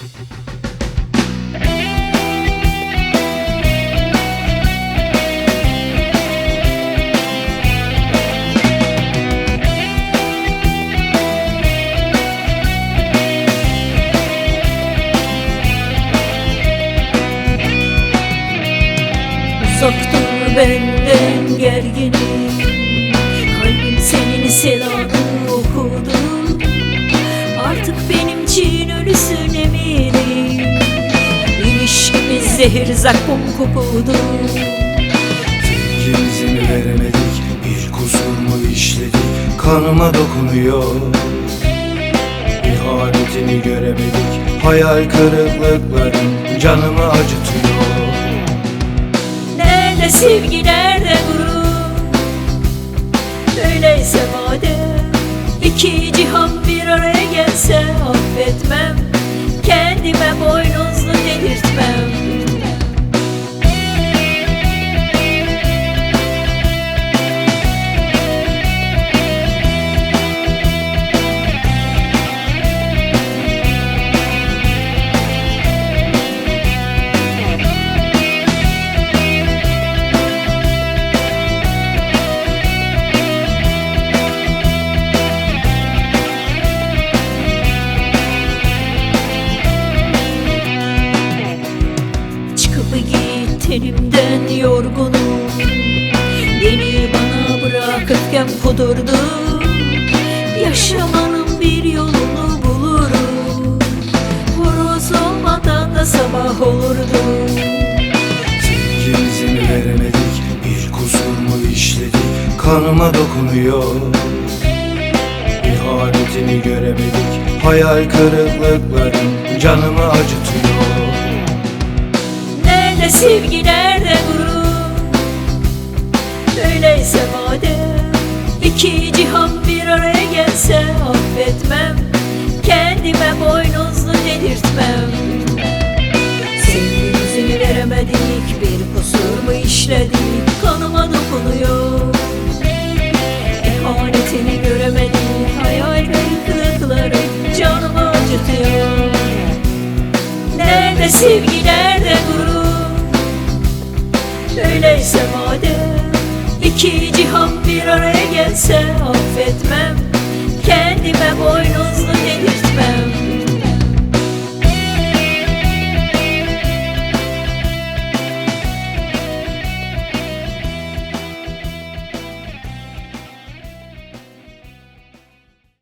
Uzak dur benden gerginim, kalbim senin selamını okudu. Artık benim için ölüsün eminim, İlişkimiz zehir zakkum kokudu. Sevgimizi mi veremedik, bir kusur mu işledik, kanıma dokunuyor. İhanetini göremedik, hayal kırıklıkların canımı acıtıyor. Nerede sevgi, nerede gurur? Öyleyse madem iki cihan bir araya gelse, affetmem, kendime boynuzlu dedirtmem. Tenimden yorgunum, beni bana bırakırken kudurdu. Yaşamanın bir yolunu bulurum, horoz olmadan da sabah olurdu. Sevgimizi mi veremedik, bir kusur mu işledik, kanıma dokunuyor. İhanetini göremedik, hayal kırıklıkların canımı acıtıyor. Nerede sevgi, nerede gurur? Öyleyse madem iki cihan bir araya gelse, affetmem, kendime boynuzlu dedirtmem. Sevgimizi veremedik, bir kusur mu işledik, kanıma dokunuyor. İhanetini göremedik, hayal kırıklıkları canımı acıtıyor. Nerede sevgi, nerede gurur? Öyleyse madem iki cihan bir araya gelse, affetmem, kendime boynuzlu